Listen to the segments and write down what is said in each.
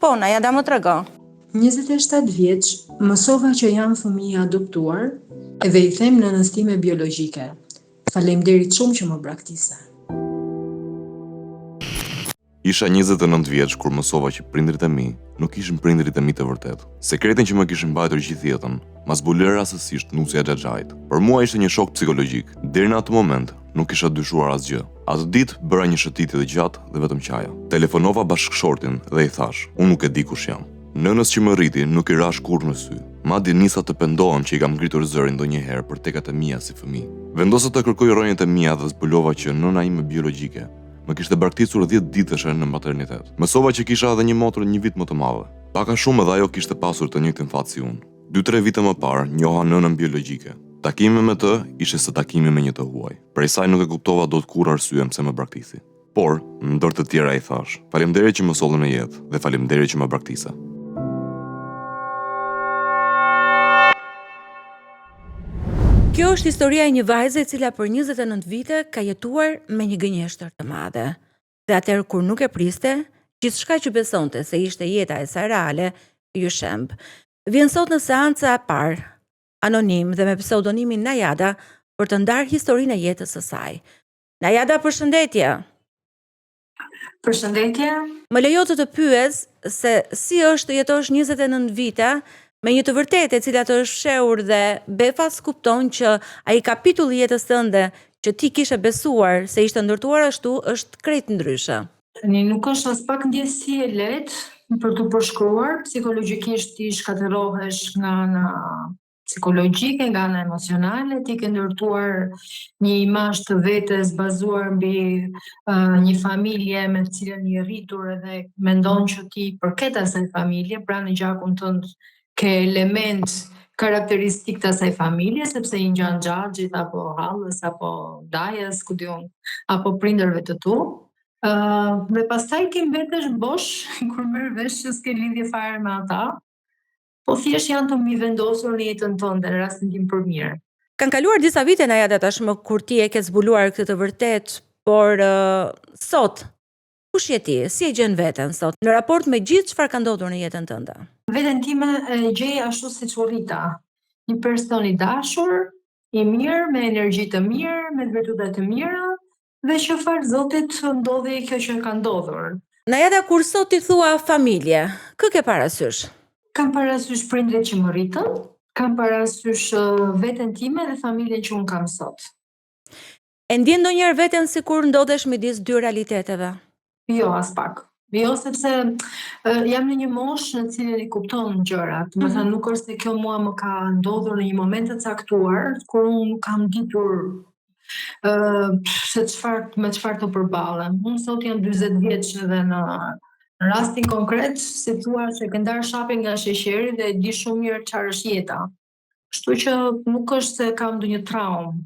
Po, Najada më trego. 27 vjeç, mësova që jam fëmijë adoptuar edhe i them nënës time biologjike. Faleminderit shumë që më braktise. Isha 29 vjeç kur mësova që prindrit e mi nuk ishin prindrit e mi të vërtet. Sekretin që më kishin mbajtur gjithë jetën, ma zbuloi rastësisht nusja e Xhaxhait. Për mua ishte një shok psikologjik. Deri në atë moment nuk kisha dyshuar asgjë. Atë ditë bëra një shëtitje të gjatë dhe vetëm qaja. Telefonova bashkëshortin dhe i thash, unë nuk e di kush jam. Nënës që më rriti nuk i rash kurrë në sy. Madje nisa të pendohem që i kam ngritur zërin ndonjëherë për tekat e mia si fëmijë. Vendosa të kërkoj rrënjët e mia dhe zbulova që nëna ime biologjike më kishte braktisur 10 ditësh në maternitet. Mësova që kisha edhe një motrë 1 vit më të madhe. Paka shumë edhe ajo kishte pasur të njëjtin fat si unë. 2-3 vite më parë njoha nënën biologjike. Takimi me të ishte si takimi me një të huaj. Prej saj nuk e kuptova dot kurrë arsyen pse më braktisi. Por, ndër të tjera i thash, faleminderit që më solli në jetë dhe faleminderit që më braktise. Kjo është historia e një vajze e cila për 29 vite ka jetuar me një gënjeshtër të madhe. Dhe atëherë kur nuk e priste, gjithçka që besonte se ishte jeta e saj reale, ju shemb. Vjen sot në seanca e parë, anonim dhe me pseudonimin Najada, për të ndarë historinë e jetës së saj. Najada, përshëndetje. Përshëndetje. Më lejo të pyes se si është të jetosh 29 vite me një të vërtetë e cila të është fshehur dhe befas kupton që ai kapitulli i jetës tënde që ti kishe besuar se ishte ndërtuar ashtu është krejt ndryshe. Tani nuk është as pak ndjesi e lehtë për të përshkruar, psikologjikisht ti shkatërrohesh nga ana psikologjike, nga ana emocionale, ti ke ndërtuar një imazh të vetes bazuar mbi një familje me të cilën je rritur edhe mendon që ti përket asaj familje, pra në gjakun tënd ke element karakteristik të asaj familje, sepse i ngjan xhaxhit apo hallës apo dajës, ku diun, apo prindërve të tu. Dhe pastaj ti mbetesh bosh kur merr vesh që s'ke lidhje fare me ata, po thjesht janë të mbivendosur në jetën tënde, në rastin tim për mirë. Kanë kaluar disa vite Najada tashmë kur ti e ke zbuluar këtë të vërtet, por sot kush je ti? Si e gjen veten sot në raport me gjithë çfarë ka ndodhur në jetën tënde? Veten time e gjej ashtu siç u rrita. Një person i dashur, i mirë, me energji të mirë, me virtyte të mira, dhe që fal Zotit ndodhi kjo që ka ndodhur. Najada, kur sot ti thua familje, kë ke parasysh? Kam parasysh prindrit që më rritën, kam parasysh veten time dhe familjen që un kam sot. E ndjen ndonjëherë veten sikur ndodhesh midis dy realiteteve? Jo, as pak. Jo, sepse jam në një moshë në cilën i kupton gjërat. Do të thënë nuk është se kjo mua më ka ndodhur në një moment të caktuar, kur unë kam ditur se me çfarë të përballem. Unë sot jam 40 vjeç dhe në rastin konkret, si thua që ke ndarë shapin nga sheqeri dhe e di shumë mirë çfarë është jeta. Kështu që nuk është se kam ndonjë traumë.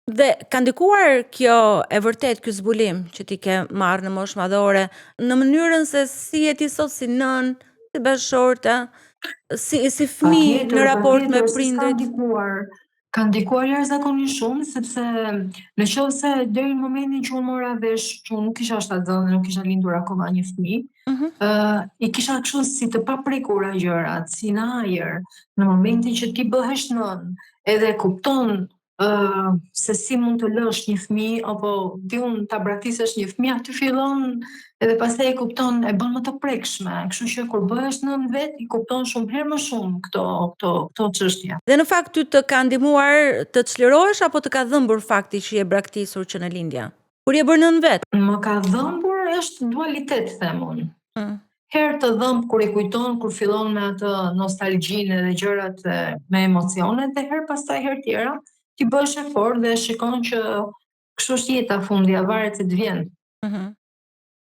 Dhe ka ndikuar kjo e vërtet ky zbulim që ti ke marrë në moshë madhore në mënyrën se si je ti sot si nën, si bashkëshorte, si fëmijë në raport me prindrit? Ka ndikuar jashtëzakonisht shumë, sepse nëse deri në momentin që unë mora vesh që unë nuk kisha 7 vjeç, nuk kisha lindur akoma një fëmijë, i kisha kështu si të paprekur gjërat, si në ajër, në momentin që ti bëhesh nën, edhe kupton se si mund të lësh një fëmijë apo ti unë ta braktisësh një fëmijë, aty fillon edhe pastaj e kupton, e bën më të prekshme. Kështu që kur bëhesh nën vet, i kupton shumë herë më shumë këto çështje. Dhe në fakt ty të ka ndihmuar të çlirohesh apo të ka dhëmbur fakti që je braktisur që në lindje? Kur je bërë nën vet? Më ka dhëmbur është dualitet, them unë. Herë të dhëmb kur e kujton, kur fillon me atë nostalgjinë dhe gjërat me emocionet, dhe herë pastaj herë tjera ti bësh e fort dhe shikon që kështu është jeta fundi, varet se të vjen.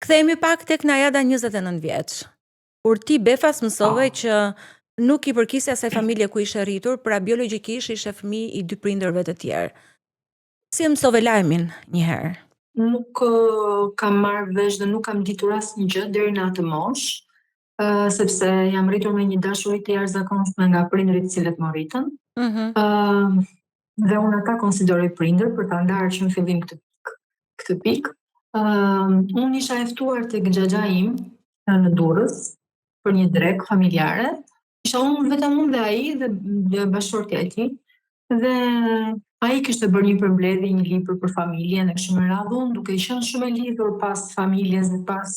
Kthehemi pak tek Najada 29 vjeç. Kur ti befas mësove që nuk i përkisja asaj familje ku ishe rritur, pra biologjikisht ishe fëmijë i dy prindërve të tjerë. Si e mësove lajmin një herë? Nuk kam marrë vesh dhe nuk kam ditur asnjë gjë deri në atë moshë, sepse jam rritur me një dashuri të jashtëzakonshme nga prindrit cilët më rritën. Dhe unë ata konsideroj prindër për ta ndarë që në fillim këtë pikë. Unë isha e ftuar tek xhaxha im në Durrës, për një drek familjare. Isha unë vetëm unë dhe ai dhe bashkëshortja e tij. Dhe ai kishte bërë një përmbledhje, një libër për familjen e kështu me radhë, unë duke qenë shumë e lidhur pas familjes dhe pas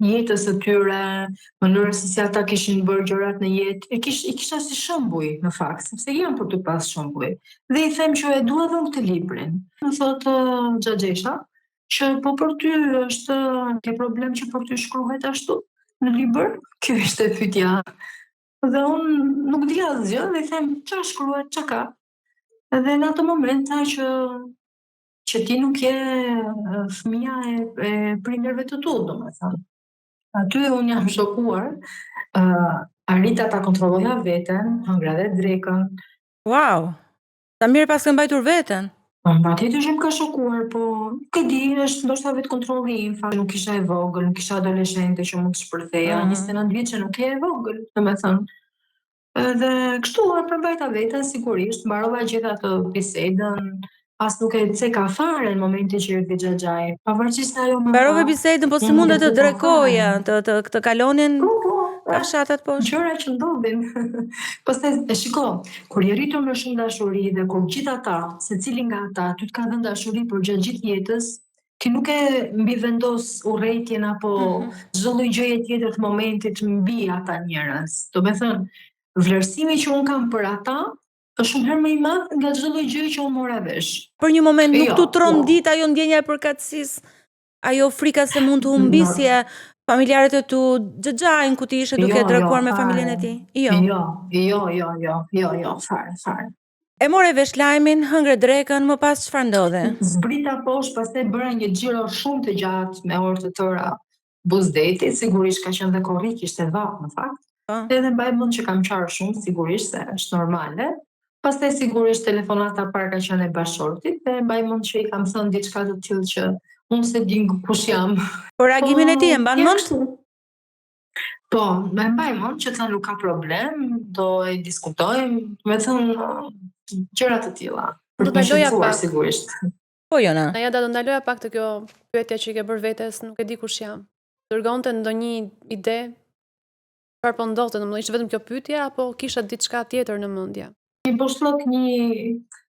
jetës së tyre, mënyrës se si ata kishin bërë gjërat në jetë, i kisha si shembuj në fakt, sepse jam për të pas shembuj. Dhe i them që e dua dhe unë këtë librin. Më thotë Xhaxhesha që po për ty është ke problem që për ty shkruhet ashtu në libër? Kjo ishte pyetja. Dhe unë nuk di asgjë dhe i them ç'a shkruhet, ç'a ka. Edhe në atë moment tha që ti nuk je fëmia e prindërve të tu, domethënë. Aty unë jam shokuar, arrita ta kontrolloja veten, hëngra dhe drekën. Wow. Sa mirë pas ke mbajtur veten. Patjetër që më ka shokuar, po nuk e di, është ndoshta vetë kontrolli im, fakt nuk isha e vogël, nuk isha adoleshente që mund të shpërtheja, 29 vjeçë nuk je e vogël, domethënë. Edhe kështu e përmbajta veten sigurisht, mbarova gjithë atë bisedën, as nuk e ceka fare në momentin që erdhi Xhaxhai. Pavarësisht se ajo më Mbarove bisedën, po si mundet të drekoja, të kalonin kafshatat poshtë. Gjëra që ndodhin. Pastaj e shiko, kur je rritur me shumë dashuri dhe kur gjithë ata, secili nga ata ty të ka dhënë dashuri për gjatë gjithë jetës, ti nuk e mbi vendos urrëtitjen apo çdo lloj gjëje tjetër të momentit mbi ata njerëz. Do të thënë, vlerësimi që un kam për ata është shumë herë më i madh nga çdo lloj gjëje që un mora vesh. Për një moment nuk tu trondit ajo ndjenja e përkatësisë, ajo frika se mund të humbisje familjarët e tu, Xhaxhain ku ti ishe duke drekuar me familjen e tij. Jo, fare. E more vesh lajmin, hëngre drekën, më pas çfarë ndodhi? Zbrita poshtë, pastaj bëra një xhiro shumë të gjatë me orë të tëra buzdetit, sigurisht ka qenë dhe korrik, ishte vatë në fakt. Edhe mbaj mend që kam qarë shumë, sigurisht se është normale. Pastaj sigurisht telefonata parë ka qenë e bashkëshortit dhe mbaj mend që i kam thënë diçka të tillë që unë se di kush jam. Po reagimin e tij e mban mend? Po, më mbaj mend që thënë nuk ka problem, do e diskutojmë, me thënë gjëra të tilla. Do ta loja pak sigurisht. Po Jona. Ja do ndaloja pak të kjo pyetje që i ke bërë vetes, nuk e di kush jam. Dërgonte ndonjë ide? Çfarë po ndodhte, domethënë ishte vetëm kjo pyetje apo kisha diçka tjetër në mendje? Një boshllok,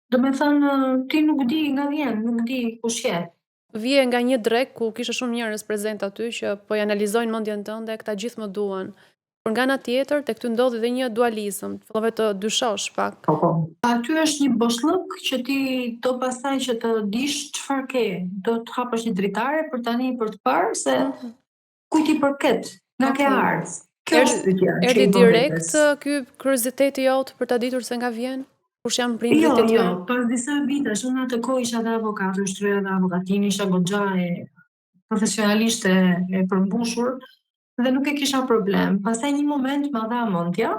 domethënë ti nuk di nga vjen, nuk di kush je. Vije nga një drek ku kishe shumë njerëz prezent aty që po i analizojnë mendjen tënde, këta gjithë më duan. Por nga ana tjetër tek ty ndodhi edhe një dualizëm, fillove të dyshosh pak. Po. Aty është një boshllok që ti do pastaj që të dish çfarë ke, do të hapësh një dritare për tani për të parë se kujt i përket, nga ke ardhur. Erdi direkt ky kurioziteti jot për ta ditur se nga vjen? Kush janë prindrit e tyre? Jo, pas disa vitesh, unë atë kohë isha dhe avokat, shtroja dhe avokatinë, isha goxha profesionalisht e përmbushur dhe nuk e kisha problem. Pastaj një moment më dha mendja.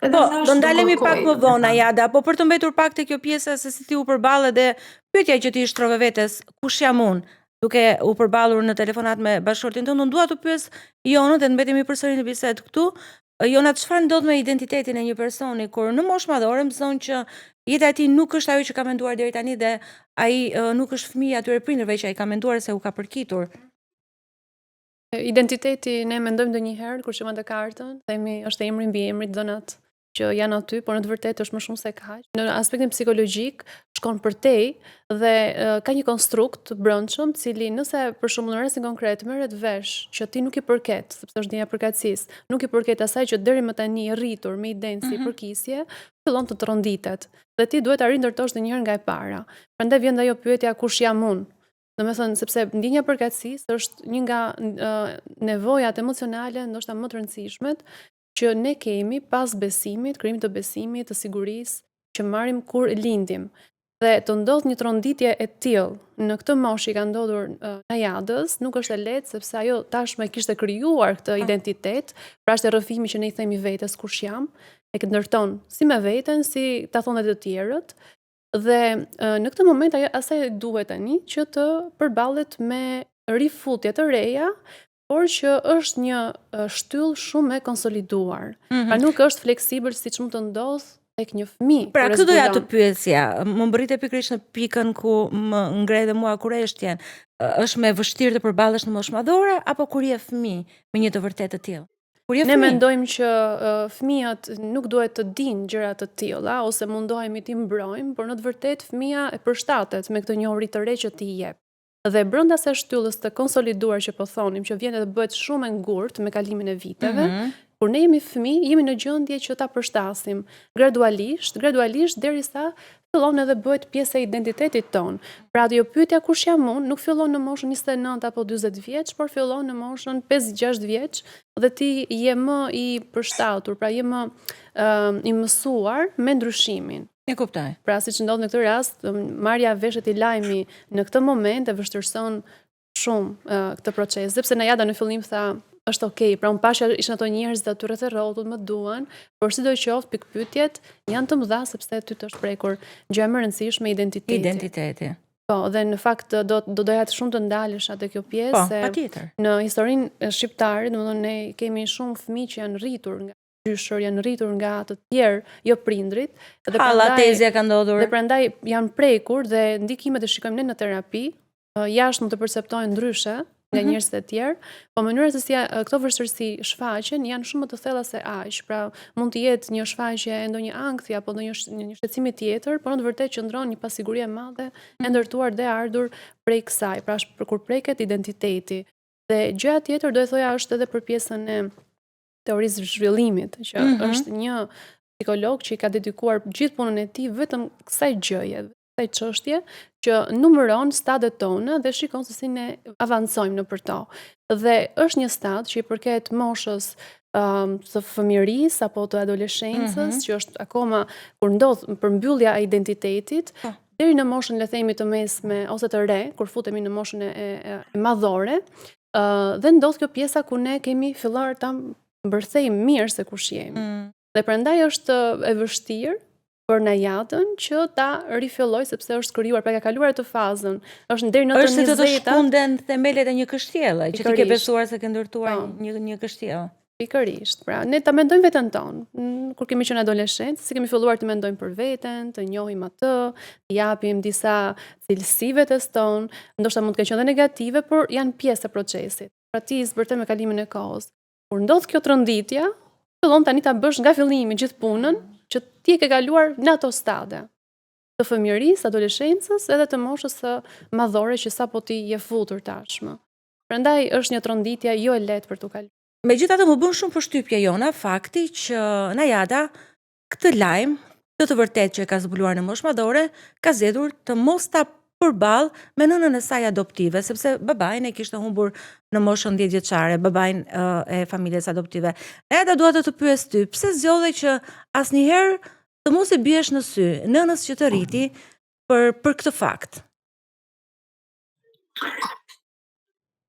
Po, do ndalemi pak më vonë Ajada, po për të mbetur pak te kjo pjesa se si ti u përballe dhe pyetja që ti i shtrove vetes, kush jam unë? Duke u përballur në telefonat me bashkëshortin tënd, unë dua të pyes Jonën dhe mbetemi përsëri në bisedë këtu. Jona, çfarë ndodh me identitetin e një personi kur në moshë madhore mëson që jeta e tij nuk është ajo që ka menduar deri tani dhe ai nuk është fëmijë atyre prindërve që ai ka menduar se u ka përkitur. Identiteti ne mendojmë ndonjëherë kur shojmë atë kartën, themi është emri mbi emrit dhënat që janë aty, por në të vërtetë është më shumë se kaq. Në aspektin psikologjik shkon përtej dhe ka një konstrukt të brendshëm, cili nëse për shembull në rastin konkret merret vesh që ti nuk i përket, sepse është ndjenja përkatësisë, nuk i përket asaj që deri më tani i rritur me idenë si përkisje, fillon të tronditet. Dhe ti duhet ta rindërtosh ndonjëherë nga e para. Prandaj vjen ajo pyetja kush jam unë? Domethënë sepse ndjenja përkatësisë është një nga nevojat emocionale ndoshta më të rëndësishmet që ne kemi pas besimit, krijimit të besimit, të sigurisë që marrim kur lindim. Dhe të ndodh një tronditje e tillë në këtë moshë ka ndodhur Ajadës, nuk është e lehtë sepse ajo tashmë kishte krijuar këtë identitet, pra është rrëfimi që ne i themi vetes kush jam, e ndërton si me veten, si ta thonë edhe të tjerët. Dhe në këtë moment asaj duhet tani që të përballet me rifutje të reja, por që është një shtyllë shumë e konsoliduar. Pra nuk është fleksibël siç mund të ndodh tek një fëmijë. Pra këtë doja të pyesja, më mbërritet pikërisht në pikën ku më ngre dhe mua kurreshtjen. Është më vështirë të përballesh në moshë madhore apo kur je fëmijë me një të vërtetë të tillë? Kur je Ne fëmijë. mendojmë që fëmijët nuk duhet të dinë gjëra të tilla ose mundohemi t'i mbrojmë, por në të vërtetë fëmia e përshtatet me këtë njohuri të re që ti i jep. Dhe brenda se shtyllës të konsoliduar që po thonim, që vjen dhe bëhet shumë e ngurtë me kalimin e viteve, kur ne jemi fëmijë, jemi në gjendje që ta përshtasim gradualisht derisa fillon edhe bëhet pjesë e identitetit ton. Pra jo pyetja kush jam unë nuk fillon në moshën 29 apo 40 vjeç, por fillon në moshën 5-6 vjeç dhe ti je më i përshtatur, pra je më i mësuar me ndryshimin. E kuptoj. Pra siç ndodh në këtë rast, marrja veshet i lajmi në këtë moment e vështirëson shumë këtë proces, sepse Najada në fillim tha është okay, pra unë pashja ishin ato njerëz të aty rreth rrotull më duan, por sidoqoftë pikpyetjet janë të mëdha sepse ty të është prekur gjë më e rëndësishme identiteti. Po, dhe në fakt do doja shumë të ndalesha te kjo pjesë. Po, patjetër. Në historinë shqiptare, domethënë ne kemi shumë fëmijë që janë rritur nga gjyshër, janë rritur nga të tjerë, jo prindrit, dhe Hallatezja ka ndodhur. Dhe prandaj janë prekur dhe ndikimet e shikojmë ne në terapi, jashtë mund të perceptojnë ndryshe nga njerëzit e tjerë, po mënyra se si këto vështirësi shfaqen janë shumë më të thella se aq. Pra mund të jetë një shfaqje e ndonjë ankthi apo ndonjë shqetësimi tjetër, por në të vërtetë qëndron një pasiguri e madhe e ndërtuar dhe ardhur prej kësaj, pra kur preket identiteti. Dhe gjëja tjetër do e thoja është edhe për pjesën e teorisë zhvillimit, që është një psikolog që i ka dedikuar gjithë punën e tij vetëm kësaj gjëje, kësaj çështje, që numëron stadet tona dhe shikon se si ne avancojmë nëpër to. Dhe është një stad që i përket moshës të fëmijërisë apo të adoleshencës, që është akoma kur ndodh përmbyllja e identitetit, deri në moshën le themi të mesme ose të re, kur futemi në moshën e madhore, dhe ndodh kjo pjesa ku ne kemi filluar ta mbërthejmë mirë se kush jemi. Dhe prandaj është e vështirë për Najadën që ta rifilloj sepse është krijuar, pra ka kaluar atë fazën. Është deri në të 20-ta. Është se të shkunden themelet e një kështjelle, që ti ke besuar se ke ndërtuar një kështjellë. Pikërisht. Pra ne ta mendojmë veten tonë. Kur kemi qenë adoleshentë, si kemi filluar të mendojmë për veten, të njohim atë, të japim disa cilësive të tonë, ndoshta mund të kenë qenë negative, por janë pjesë e procesit. Pra ti zbërtoj me kalimin e kohës. Kur ndodh kjo tronditja, fillon tani ta bësh nga fillimi gjithë punën që ti ke kaluar në ato stade të fëmijërisë, adoleshencës edhe të moshës së madhore që sapo ti je futur tashmë. Prandaj është një tronditje jo e lehtë për t'u kaluar. Megjithatë më bën shumë përshtypje Jona fakti që Najada këtë lajm të vërtetë që e ka zbuluar në moshë madhore ka zgjedhur të mos ta përballë me nënën e saj adoptive, sepse babain e kishte humbur në moshën 10 vjeçare, babain e familjes adoptive. Najada dua të pyes ty, pse zgjodhe që asnjëherë të mos i biesh në sy nënës që të rriti për këtë fakt?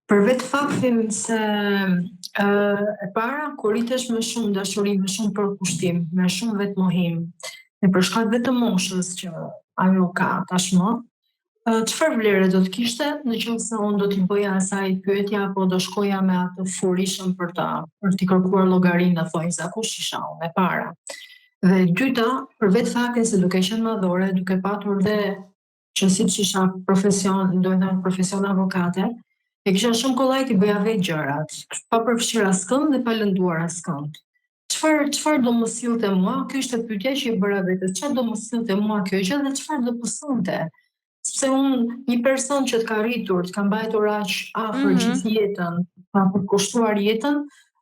Për vetë faktin se e para kur rritesh me shumë dashuri, me shumë përkushtim, me shumë vetmohim, e për shkak vetë moshës që ajo ka tashmë, çfarë vlere do të kishte nëse unë do t'i bëja asaj pyetja apo do shkoja me atë furishëm për t'i kërkuar llogarinë në thonjza kush isha unë e para. Dhe dyta, për vetë faktin se duke qenë madhore, duke patur dhe që siç isha profesion avokate, e kisha shumë kollaj t'i bëja vetë gjërat, pa përfshirë askënd dhe pa lënduar askënd. Çfarë do më sillte mua? Kjo ishte pyetja që i bëra vetes. Çfarë do më sillte mua kjo gjë dhe çfarë do pësonte? Sepse unë një person që t'ka rritur, t'ka mbajtur aq afër gjithë jetën, pa përkushtuar jetën,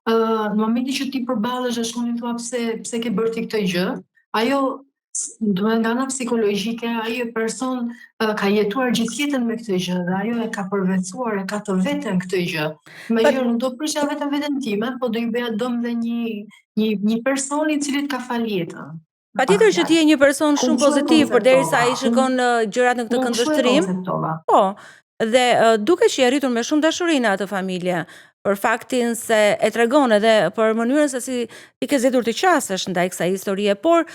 në momentin që ti përballesh dhe shkon i thua pse ke bërë ti këtë gjë, ajo nga ana psikologjike, ai person ka jetuar gjithë jetën me këtë gjë dhe ajo e ka përvetësuar, e ka të veten këtë gjë. Megjithëse nuk do prisja vetëm veten time, po do i bëja dëm dhe një personi i cili ka fal jetën. Patjetër që ti je një person shumë pozitiv përderisa ai shikon gjërat në këtë këndvështrim. Po, dhe duket që je rritur me shumë dashuri në atë familje, për faktin se e tregon edhe për mënyrën se si ti ke zgjedhur të qasesh ndaj kësaj historie, por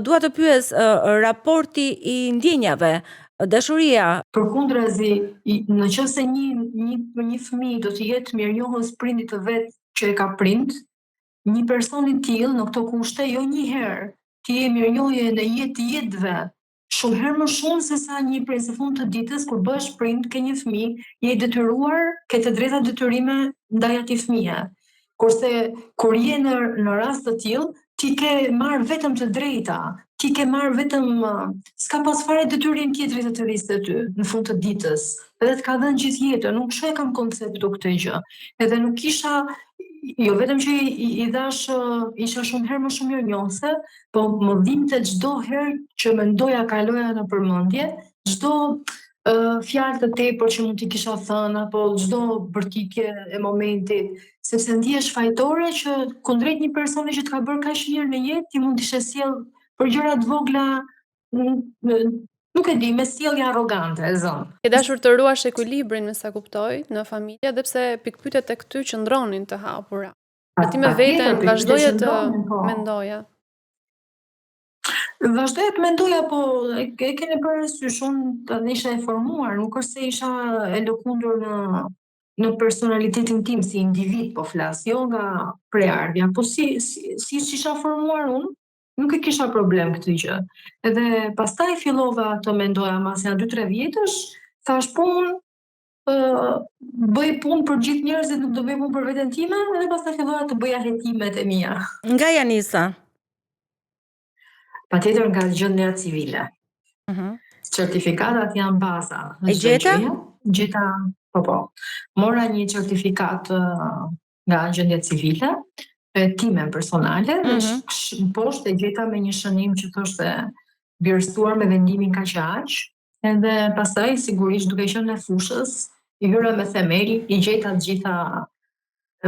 dua të pyes raporti i ndjenjave, dashuria. Përkundrazi, nëse një fëmijë do të jetë mirënjohës prindit të vet që e ka prind, një person i tillë në këto kushte jo një herë ti je mirënjohje në jetë të jetëve, shumë herë më shumë se sa një prej së fund të ditës kur bësh prind ke një fëmijë, je i detyruar, ke të drejta detyrime ndaj atij fëmije. Kurse kur je në rast të tillë, ti ke marr vetëm të drejta, ti ke marr vetëm s'ka pas fare detyrim tjetri të të rrisë ty në fund të ditës. Edhe të ka dhënë gjithë jetën, unë kështu e kam konceptu këtë gjë. Edhe nuk isha jo vetëm që i dash isha shumë herë më shumë mirënjohëse, po më vinte çdo herë që mendoja kaloja në përmendje, çdo fjalë të tepër që mund t'i kisha thënë apo çdo bërtikje e momentit, sepse ndihesh fajtore që kundrejt një personi që t'ka bërë kaq mirë në jetë, ti mund t'ishe sjell për gjëra të vogla, nuk e di, me sjellje arrogante, e zon. Ke dashur të ruash ekuilibrin, me sa kuptoj, në familje, edhe pse pikpyetjet tek ty qëndronin të hapura. Ti me veten vazhdoje të mendoja. Vazhdoja të mendoja, po e keni parasysh, unë tani isha e formuar, nuk është se isha e lëkundur në personalitetin tim si individ, po flas, jo nga preardhja, po si isha formuar unë, nuk e kisha problem këtë gjë. Edhe pastaj fillova të mendoja mas janë 2-3 vjetësh, thash po unë bëj punë për gjithë njerëzit, nuk do bëj punë për veten time, edhe pastaj fillova të bëja hetimet e mia. Nga janë nisa? Patjetër nga gjendja civile. Certifikatat janë baza. E gjeta? Gjeta, po. Mora një certifikat nga gjendja civile, time personale, dhe poshtë e gjeta me një shënim që thoshte vlerësuar me vendimin kaq e aq, edhe pastaj sigurisht duke qenë në fushës, i hyra me themel, i gjeta të gjitha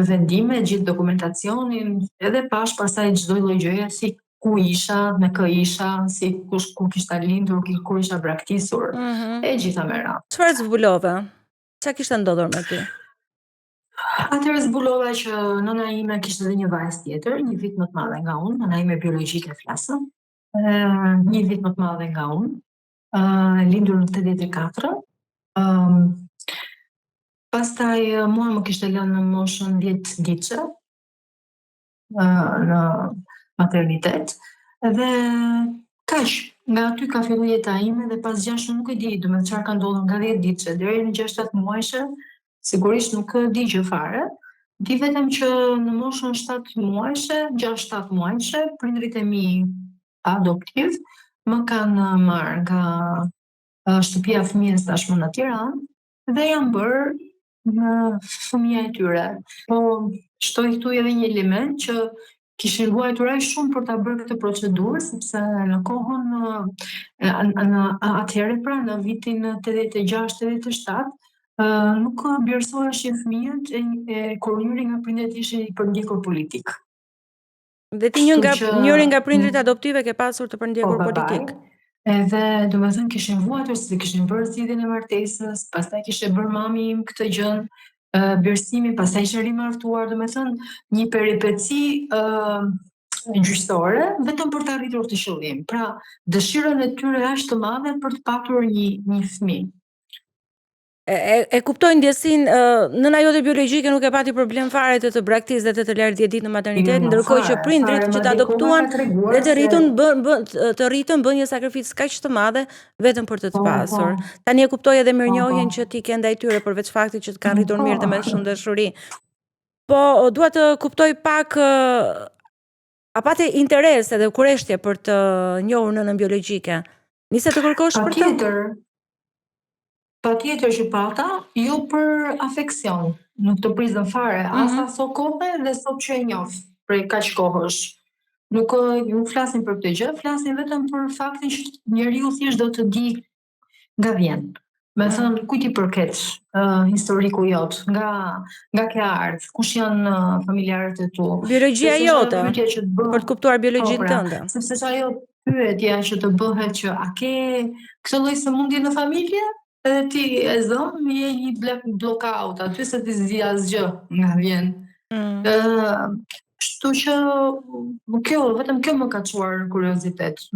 vendime, gjithë dokumentacionin, edhe pash pastaj çdo lloj gjëje si ku isha, me kë isha, si ku kishta lindur, kur isha braktisur, e gjitha me radhë. Çfarë zbulove? Çfarë kishte ndodhur me ty? Atëherë zbulova që nëna ime kishte edhe një vajzë tjetër, 1 vit më të madhe nga unë, nëna ime biologjike flasëm, 1 vit më të madhe nga unë, lindur në 84. Pastaj mua më kishte lënë në moshën 10 vjeçë në maternitet, dhe kaq, nga aty ka filluar jeta ime dhe pas 6 nuk e di, domethënë çfarë ka ndodhur nga 10 vjeçë deri në 6-7 muajshe, sigurisht nuk di gjë fare. Di vetëm që në moshën 7 muajshe, 6-7 muajshe, prindrit e mi adoptiv më kanë marrë nga shtëpia e fëmijës tashmë në Tiranë dhe janë bërë në fëmija e tyre. Po shtoj këtu edhe një element që kishin luajtur aq shumë për ta bërë këtë procedurë, sepse në kohën atëherë, pra në vitin 86-87, nuk vlerësoheshin fëmijët kur njëri nga prindërit ishte i përndjekur politik. Dhe ti njëri nga prindrit adoptive ke pasur të përndjekur politik? Edhe domethënë kishin vuajtur se kishin bërë zgjidhjen e martesës, pastaj kishte bërë mami im këtë gjën, vlerësimin, pastaj ishte rimartuar, domethënë një peripeci gjyqësore vetëm për të arritur këtë qëllim. Pra, dëshirën e tyre është të madhe për të patur një fëmijë. E kuptoj ndjesinë, nëna jote biologjike nuk e pati problem fare të braktisë dhe të lërë 10 ditë në maternitet, ndërkohë që prindrit që të adoptuan dhe të rritën bën një sakrificë kaq të madhe vetëm për të pasur. Tani e kuptoj edhe mirënjohjen që ti ke ndaj tyre përveç faktit që të kanë rritur mirë dhe me shumë dashuri. Po dua të kuptoj pak, a pate interes edhe kureshtje për të njohur nënën biologjike? Nise të kërkosh për të? Patjetër që pata, jo për afeksion, nuk të prizën fare, as aso kohë dhe sot që e njoh prej kaq kohësh. Nuk flasin për këtë gjë, flasin vetëm për faktin që njeriu thjesht do të di nga vjen. Me thënë, kujt i përket historiku jot, nga ke ardh, kush janë familjarët e tu. Biologjia jote, për të kuptuar biologjinë tënde. Sepse ajo pyetja që të bëhet që a ke këtë lloj sëmundje në familje? Edhe ti e zëm, je një blockout, aty se ti zdi asgjë nga vjen. Kështu që vetëm kjo më ka çuar kuriozitet.